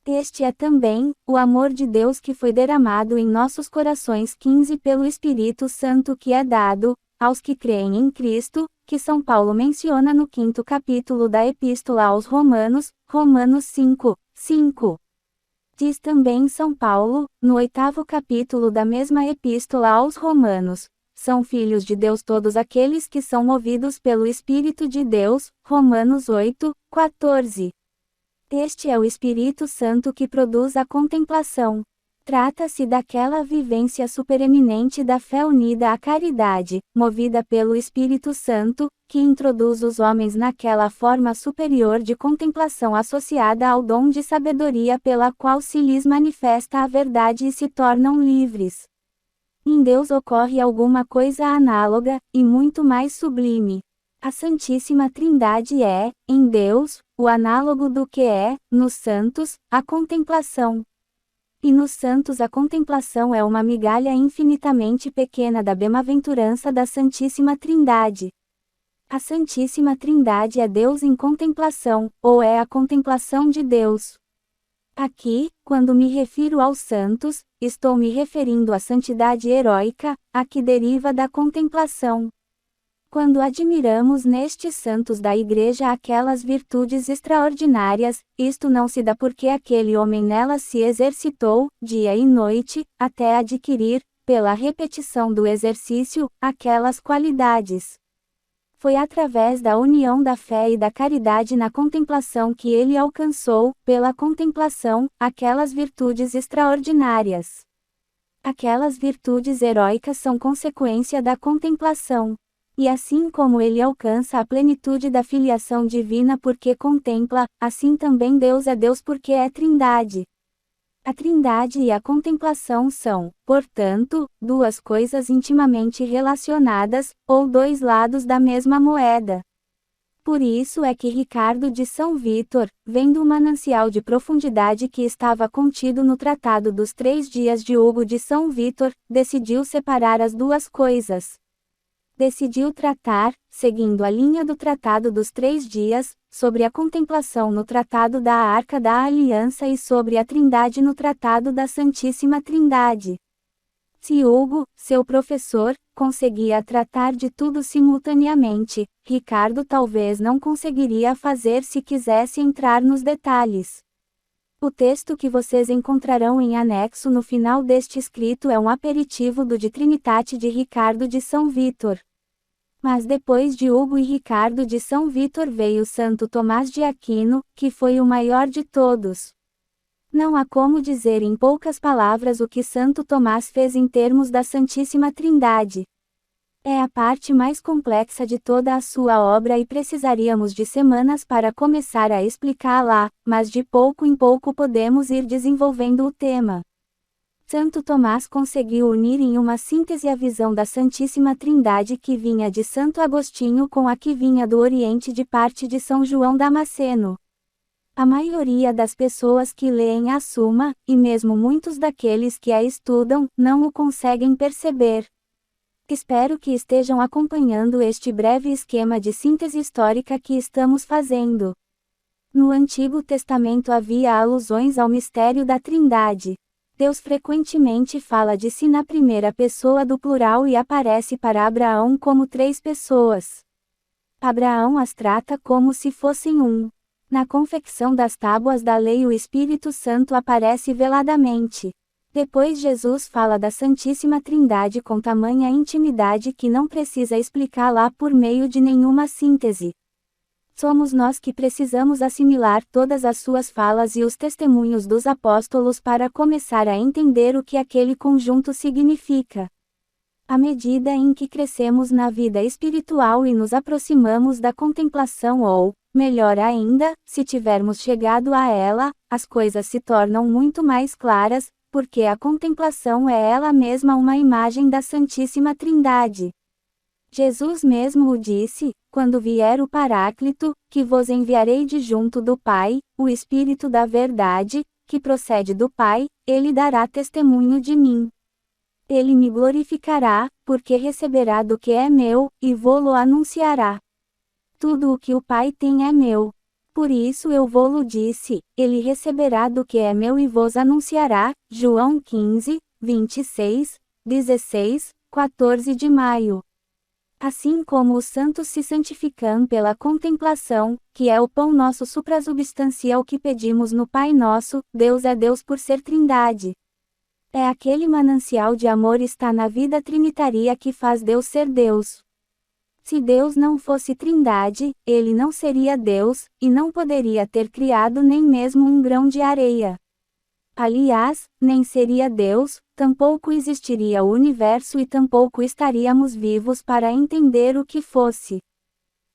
Este é também o amor de Deus que foi derramado em nossos corações 15 pelo Espírito Santo que é dado aos que creem em Cristo, que São Paulo menciona no 5º capítulo da Epístola aos Romanos, Romanos 5, 5. Diz também São Paulo, no 8º capítulo da mesma Epístola aos Romanos: são filhos de Deus todos aqueles que são movidos pelo Espírito de Deus, Romanos 8, 14. Este é o Espírito Santo que produz a contemplação. Trata-se daquela vivência supereminente da fé unida à caridade, movida pelo Espírito Santo, que introduz os homens naquela forma superior de contemplação associada ao dom de sabedoria pela qual se lhes manifesta a verdade e se tornam livres. Em Deus ocorre alguma coisa análoga, e muito mais sublime. A Santíssima Trindade é, em Deus, o análogo do que é, nos santos, a contemplação. E nos santos a contemplação é uma migalha infinitamente pequena da bem-aventurança da Santíssima Trindade. A Santíssima Trindade é Deus em contemplação, ou é a contemplação de Deus. Aqui, quando me refiro aos santos, estou me referindo à santidade heróica, a que deriva da contemplação. Quando admiramos nestes santos da Igreja aquelas virtudes extraordinárias, isto não se dá porque aquele homem nelas se exercitou, dia e noite, até adquirir, pela repetição do exercício, aquelas qualidades. Foi através da união da fé e da caridade na contemplação que ele alcançou, pela contemplação, aquelas virtudes extraordinárias. Aquelas virtudes heróicas são consequência da contemplação. E assim como ele alcança a plenitude da filiação divina porque contempla, assim também Deus é Deus porque é Trindade. A Trindade e a contemplação são, portanto, duas coisas intimamente relacionadas, ou dois lados da mesma moeda. Por isso é que Ricardo de São Vítor, vendo o manancial de profundidade que estava contido no Tratado dos 3 Dias de Hugo de São Vítor, decidiu separar as duas coisas. Decidiu tratar, seguindo a linha do Tratado dos 3 Dias, sobre a contemplação no Tratado da Arca da Aliança e sobre a Trindade no Tratado da Santíssima Trindade. Se Hugo, seu professor, conseguia tratar de tudo simultaneamente, Ricardo talvez não conseguiria fazer se quisesse entrar nos detalhes. O texto que vocês encontrarão em anexo no final deste escrito é um aperitivo do De Trinitate de Ricardo de São Vítor. Mas depois de Hugo e Ricardo de São Vítor veio Santo Tomás de Aquino, que foi o maior de todos. Não há como dizer em poucas palavras o que Santo Tomás fez em termos da Santíssima Trindade. É a parte mais complexa de toda a sua obra e precisaríamos de semanas para começar a explicá-la, mas de pouco em pouco podemos ir desenvolvendo o tema. Santo Tomás conseguiu unir em uma síntese a visão da Santíssima Trindade que vinha de Santo Agostinho com a que vinha do Oriente de parte de São João Damasceno. A maioria das pessoas que leem a Suma, e mesmo muitos daqueles que a estudam, não o conseguem perceber. Espero que estejam acompanhando este breve esquema de síntese histórica que estamos fazendo. No Antigo Testamento havia alusões ao mistério da Trindade. Deus frequentemente fala de si na primeira pessoa do plural e aparece para Abraão como 3 pessoas. Abraão as trata como se fossem um. Na confecção das tábuas da lei o Espírito Santo aparece veladamente. Depois Jesus fala da Santíssima Trindade com tamanha intimidade que não precisa explicá-la por meio de nenhuma síntese. Somos nós que precisamos assimilar todas as suas falas e os testemunhos dos apóstolos para começar a entender o que aquele conjunto significa. À medida em que crescemos na vida espiritual e nos aproximamos da contemplação ou, melhor ainda, se tivermos chegado a ela, as coisas se tornam muito mais claras, porque a contemplação é ela mesma uma imagem da Santíssima Trindade. Jesus mesmo o disse, quando vier o Paráclito, que vos enviarei de junto do Pai, o Espírito da Verdade, que procede do Pai, ele dará testemunho de mim. Ele me glorificará, porque receberá do que é meu, e vô-lo anunciará. Tudo o que o Pai tem é meu. Por isso eu vô-lo disse, ele receberá do que é meu e vos anunciará. João 15, 26, 16, 14 de maio. Assim como os santos se santificam pela contemplação, que é o pão nosso suprasubstancial que pedimos no Pai Nosso, Deus é Deus por ser Trindade. É aquele manancial de amor está na vida trinitária que faz Deus ser Deus. Se Deus não fosse Trindade, ele não seria Deus, e não poderia ter criado nem mesmo um grão de areia. Aliás, nem seria Deus, tampouco existiria o universo e tampouco estaríamos vivos para entender o que fosse.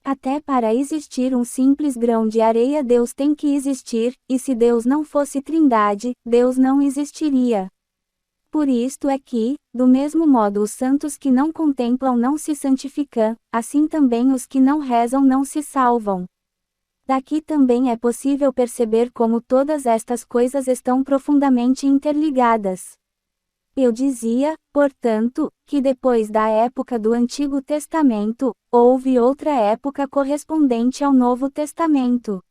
Até para existir um simples grão de areia Deus tem que existir, e se Deus não fosse Trindade, Deus não existiria. Por isto é que, do mesmo modo os santos que não contemplam não se santificam, assim também os que não rezam não se salvam. Daqui também é possível perceber como todas estas coisas estão profundamente interligadas. Eu dizia, portanto, que depois da época do Antigo Testamento, houve outra época correspondente ao Novo Testamento.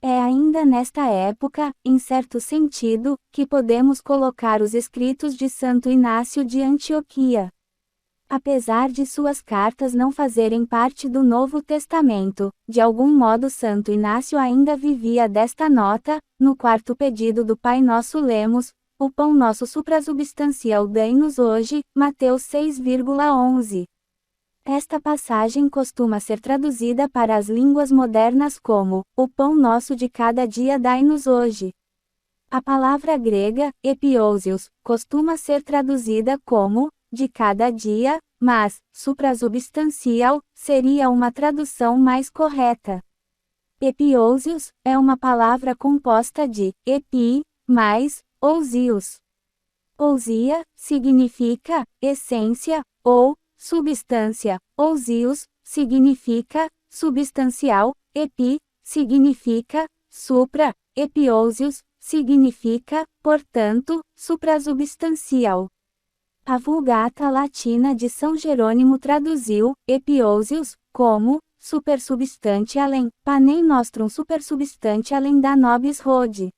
É ainda nesta época, em certo sentido, que podemos colocar os escritos de Santo Inácio de Antioquia. Apesar de suas cartas não fazerem parte do Novo Testamento, de algum modo Santo Inácio ainda vivia desta nota. No quarto pedido do Pai Nosso lemos: o pão nosso suprasubstancial dai-nos hoje, Mateus 6,11. Esta passagem costuma ser traduzida para as línguas modernas como: o pão nosso de cada dia dai-nos hoje. A palavra grega, epiousios, costuma ser traduzida como de cada dia, mas suprasubstancial seria uma tradução mais correta. Epiousios é uma palavra composta de epi mais ousios. Ousia significa essência ou substância. Ousios significa substancial. Epi significa supra. Epiousios significa, portanto, suprasubstancial. A Vulgata Latina de São Jerônimo traduziu epiousios como supersubstante além, panem nostrum supersubstante além da nobis rode.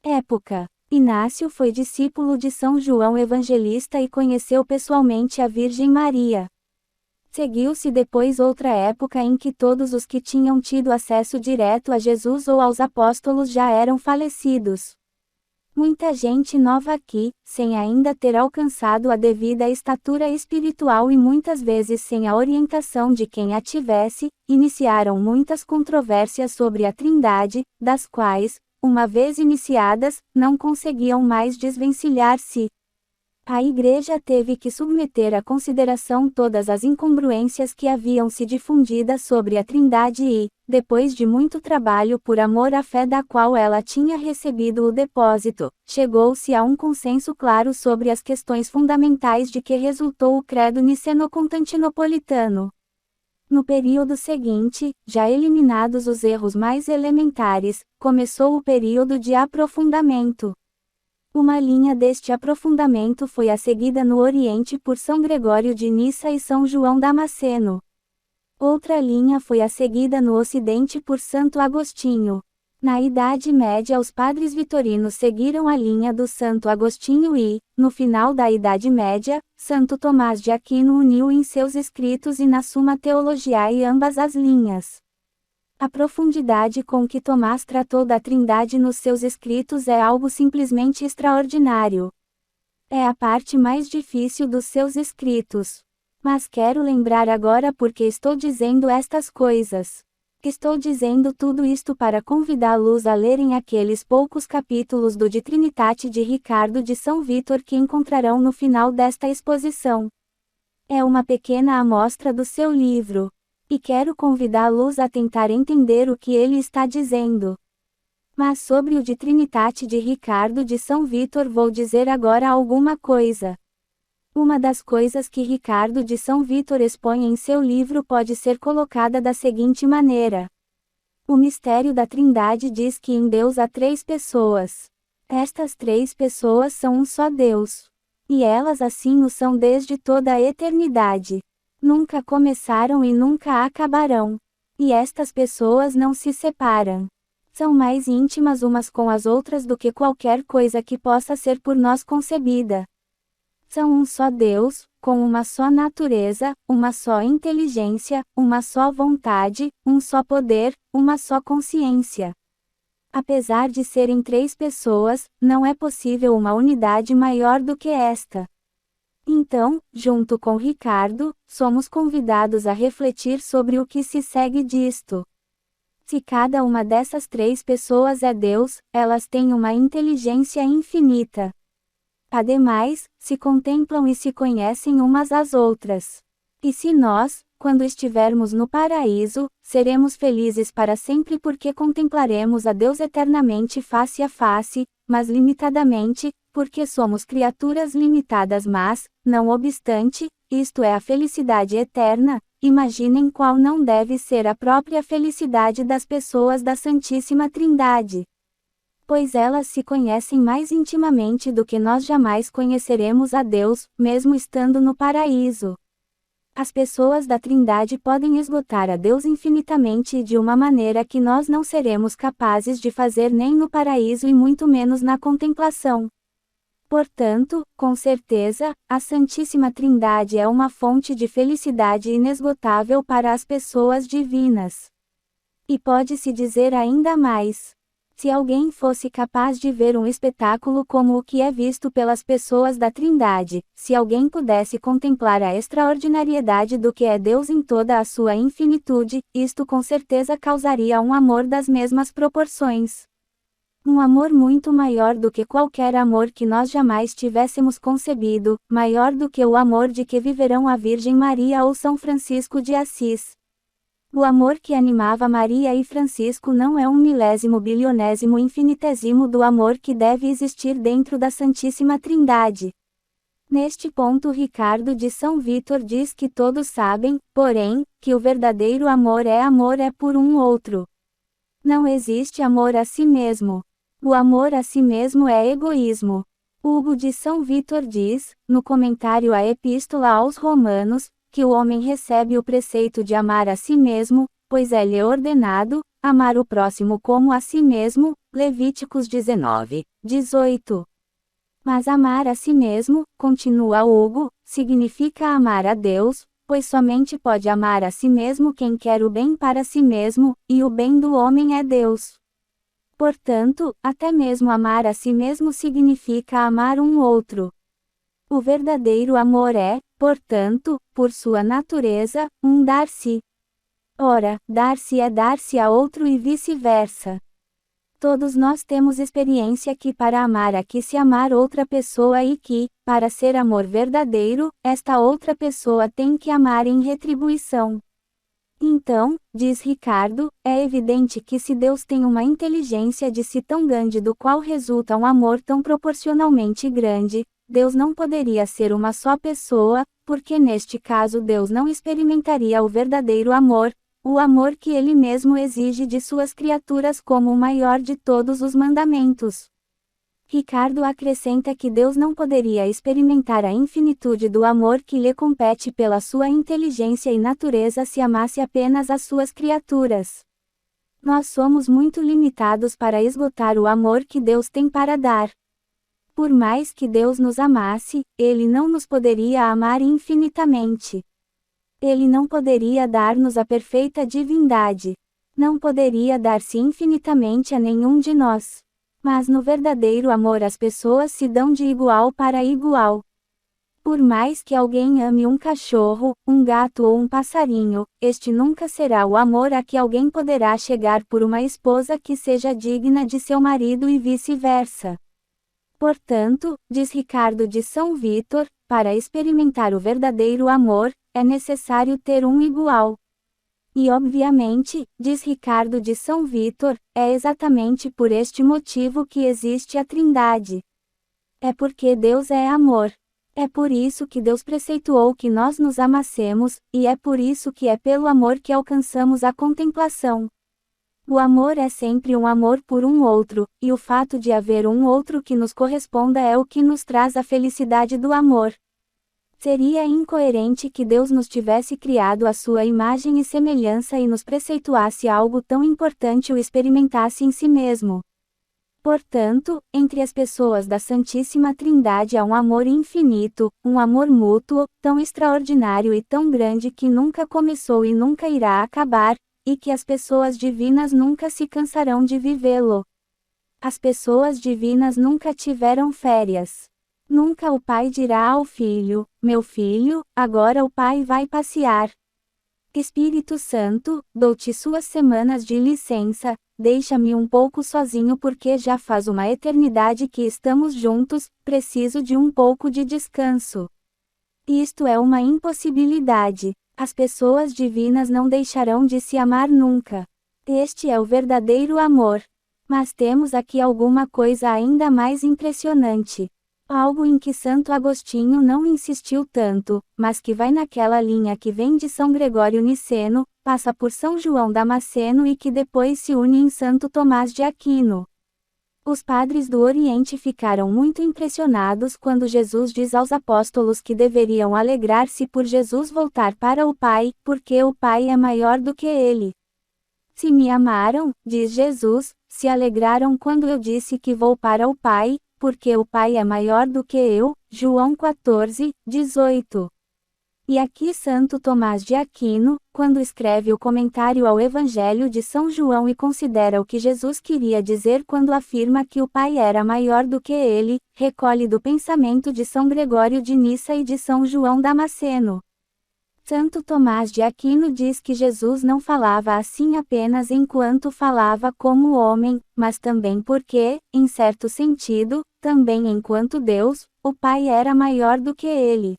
Época: Inácio foi discípulo de São João Evangelista e conheceu pessoalmente a Virgem Maria. Seguiu-se depois outra época em que todos os que tinham tido acesso direto a Jesus ou aos apóstolos já eram falecidos. Muita gente nova aqui, sem ainda ter alcançado a devida estatura espiritual e muitas vezes sem a orientação de quem a tivesse, iniciaram muitas controvérsias sobre a Trindade, das quais, uma vez iniciadas, não conseguiam mais desvencilhar-se. A Igreja teve que submeter à consideração todas as incongruências que haviam se difundidas sobre a Trindade e, depois de muito trabalho por amor à fé da qual ela tinha recebido o depósito, chegou-se a um consenso claro sobre as questões fundamentais de que resultou o credo niceno-constantinopolitano. No período seguinte, já eliminados os erros mais elementares, começou o período de aprofundamento. Uma linha deste aprofundamento foi a seguida no Oriente por São Gregório de Nissa e São João Damasceno. Outra linha foi a seguida no Ocidente por Santo Agostinho. Na Idade Média os padres vitorinos seguiram a linha do Santo Agostinho e, no final da Idade Média, Santo Tomás de Aquino uniu em seus escritos e na Summa Theologiae ambas as linhas. A profundidade com que Tomás tratou da Trindade nos seus escritos é algo simplesmente extraordinário. É a parte mais difícil dos seus escritos. Mas quero lembrar agora porque estou dizendo estas coisas. Estou dizendo tudo isto para convidá-los a lerem aqueles poucos capítulos do De Trinitate de Ricardo de São Vítor que encontrarão no final desta exposição. É uma pequena amostra do seu livro. E quero convidá-los a tentar entender o que ele está dizendo. Mas sobre o De Trinitate de Ricardo de São Vítor vou dizer agora alguma coisa. Uma das coisas que Ricardo de São Vítor expõe em seu livro pode ser colocada da seguinte maneira. O mistério da Trindade diz que em Deus há três pessoas. Estas três pessoas são um só Deus. E elas assim o são desde toda a eternidade. Nunca começaram e nunca acabarão. E estas pessoas não se separam. São mais íntimas umas com as outras do que qualquer coisa que possa ser por nós concebida. São um só Deus, com uma só natureza, uma só inteligência, uma só vontade, um só poder, uma só consciência. Apesar de serem três pessoas, não é possível uma unidade maior do que esta. Então, junto com Ricardo, somos convidados a refletir sobre o que se segue disto. Se cada uma dessas três pessoas é Deus, elas têm uma inteligência infinita. Ademais, se contemplam e se conhecem umas às outras. E se nós, quando estivermos no paraíso, seremos felizes para sempre porque contemplaremos a Deus eternamente face a face, mas limitadamente, porque somos criaturas limitadas mas, não obstante, isto é a felicidade eterna, imaginem qual não deve ser a própria felicidade das pessoas da Santíssima Trindade. Pois elas se conhecem mais intimamente do que nós jamais conheceremos a Deus, mesmo estando no paraíso. As pessoas da Trindade podem esgotar a Deus infinitamente e de uma maneira que nós não seremos capazes de fazer nem no paraíso e muito menos na contemplação. Portanto, com certeza, a Santíssima Trindade é uma fonte de felicidade inesgotável para as pessoas divinas. E pode-se dizer ainda mais. Se alguém fosse capaz de ver um espetáculo como o que é visto pelas pessoas da Trindade, se alguém pudesse contemplar a extraordinariedade do que é Deus em toda a sua infinitude, isto com certeza causaria um amor das mesmas proporções. Um amor muito maior do que qualquer amor que nós jamais tivéssemos concebido, maior do que o amor de que viverão a Virgem Maria ou São Francisco de Assis. O amor que animava Maria e Francisco não é um milésimo bilionésimo infinitésimo do amor que deve existir dentro da Santíssima Trindade. Neste ponto Ricardo de São Vítor diz que todos sabem, porém, que o verdadeiro amor é por um outro. Não existe amor a si mesmo. O amor a si mesmo é egoísmo. Hugo de São Vítor diz, no comentário à Epístola aos Romanos, que o homem recebe o preceito de amar a si mesmo, pois é-lhe ordenado, amar o próximo como a si mesmo, Levíticos 19, 18. Mas amar a si mesmo, continua Hugo, significa amar a Deus, pois somente pode amar a si mesmo quem quer o bem para si mesmo, e o bem do homem é Deus. Portanto, até mesmo amar a si mesmo significa amar um outro. O verdadeiro amor é, portanto, por sua natureza, um dar-se. Ora, dar-se é dar-se a outro e vice-versa. Todos nós temos experiência que para amar há que se amar outra pessoa e que, para ser amor verdadeiro, esta outra pessoa tem que amar em retribuição. Então, diz Ricardo, é evidente que se Deus tem uma inteligência de si tão grande do qual resulta um amor tão proporcionalmente grande, Deus não poderia ser uma só pessoa, porque neste caso Deus não experimentaria o verdadeiro amor, o amor que Ele mesmo exige de suas criaturas como o maior de todos os mandamentos. Ricardo acrescenta que Deus não poderia experimentar a infinitude do amor que lhe compete pela sua inteligência e natureza se amasse apenas as suas criaturas. Nós somos muito limitados para esgotar o amor que Deus tem para dar. Por mais que Deus nos amasse, Ele não nos poderia amar infinitamente. Ele não poderia dar-nos a perfeita divindade. Não poderia dar-se infinitamente a nenhum de nós. Mas no verdadeiro amor as pessoas se dão de igual para igual. Por mais que alguém ame um cachorro, um gato ou um passarinho, este nunca será o amor a que alguém poderá chegar por uma esposa que seja digna de seu marido e vice-versa. Portanto, diz Ricardo de São Vítor, para experimentar o verdadeiro amor, é necessário ter um igual. E obviamente, diz Ricardo de São Vítor, é exatamente por este motivo que existe a Trindade. É porque Deus é amor. É por isso que Deus preceituou que nós nos amassemos, e é por isso que é pelo amor que alcançamos a contemplação. O amor é sempre um amor por um outro, e o fato de haver um outro que nos corresponda é o que nos traz a felicidade do amor. Seria incoerente que Deus nos tivesse criado à sua imagem e semelhança e nos preceituasse algo tão importante o experimentasse em si mesmo. Portanto, entre as pessoas da Santíssima Trindade há um amor infinito, um amor mútuo, tão extraordinário e tão grande que nunca começou e nunca irá acabar, e que as pessoas divinas nunca se cansarão de vivê-lo. As pessoas divinas nunca tiveram férias. Nunca o pai dirá ao filho, meu filho, agora o pai vai passear. Espírito Santo, dou-te suas semanas de licença, deixa-me um pouco sozinho porque já faz uma eternidade que estamos juntos, preciso de um pouco de descanso. Isto é uma impossibilidade. As pessoas divinas não deixarão de se amar nunca. Este é o verdadeiro amor. Mas temos aqui alguma coisa ainda mais impressionante. Algo em que Santo Agostinho não insistiu tanto, mas que vai naquela linha que vem de São Gregório Niceno, passa por São João Damasceno e que depois se une em Santo Tomás de Aquino. Os padres do Oriente ficaram muito impressionados quando Jesus diz aos apóstolos que deveriam alegrar-se por Jesus voltar para o Pai, porque o Pai é maior do que ele. Se me amaram, diz Jesus, se alegraram quando eu disse que vou para o Pai, porque o Pai é maior do que eu, João 14, 18. E aqui Santo Tomás de Aquino, quando escreve o comentário ao Evangelho de São João e considera o que Jesus queria dizer quando afirma que o Pai era maior do que ele, recolhe do pensamento de São Gregório de Nissa e de São João Damasceno. Santo Tomás de Aquino diz que Jesus não falava assim apenas enquanto falava como homem, mas também porque, em certo sentido, também enquanto Deus, o Pai era maior do que ele.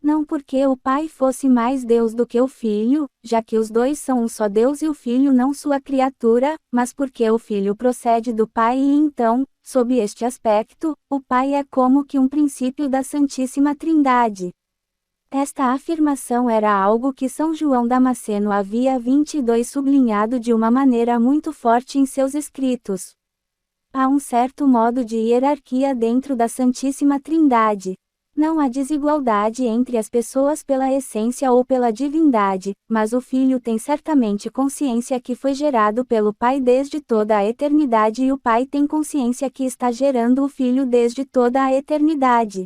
Não porque o Pai fosse mais Deus do que o Filho, já que os dois são um só Deus e o Filho não sua criatura, mas porque o Filho procede do Pai e então, sob este aspecto, o Pai é como que um princípio da Santíssima Trindade. Esta afirmação era algo que São João Damasceno havia 22 sublinhado de uma maneira muito forte em seus escritos. Há um certo modo de hierarquia dentro da Santíssima Trindade. Não há desigualdade entre as pessoas pela essência ou pela divindade, mas o Filho tem certamente consciência que foi gerado pelo Pai desde toda a eternidade e o Pai tem consciência que está gerando o Filho desde toda a eternidade.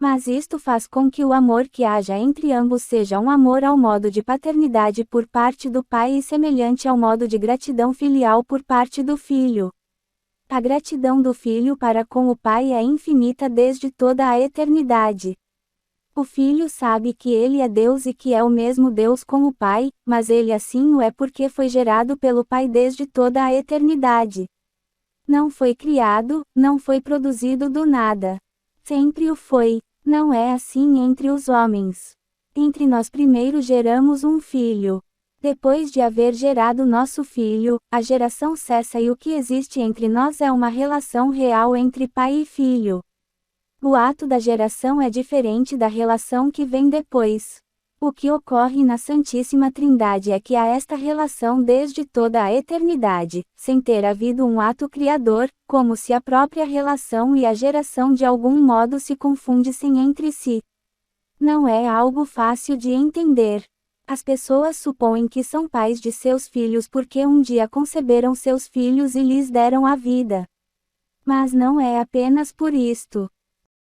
Mas isto faz com que o amor que haja entre ambos seja um amor ao modo de paternidade por parte do Pai e semelhante ao modo de gratidão filial por parte do Filho. A gratidão do Filho para com o Pai é infinita desde toda a eternidade. O Filho sabe que ele é Deus e que é o mesmo Deus com o Pai, mas ele assim o é porque foi gerado pelo Pai desde toda a eternidade. Não foi criado, não foi produzido do nada. Sempre o foi. Não é assim entre os homens. Entre nós primeiro geramos um filho. Depois de haver gerado nosso filho, a geração cessa e o que existe entre nós é uma relação real entre pai e filho. O ato da geração é diferente da relação que vem depois. O que ocorre na Santíssima Trindade é que há esta relação desde toda a eternidade, sem ter havido um ato criador, como se a própria relação e a geração de algum modo se confundissem entre si. Não é algo fácil de entender. As pessoas supõem que são pais de seus filhos porque um dia conceberam seus filhos e lhes deram a vida. Mas não é apenas por isto.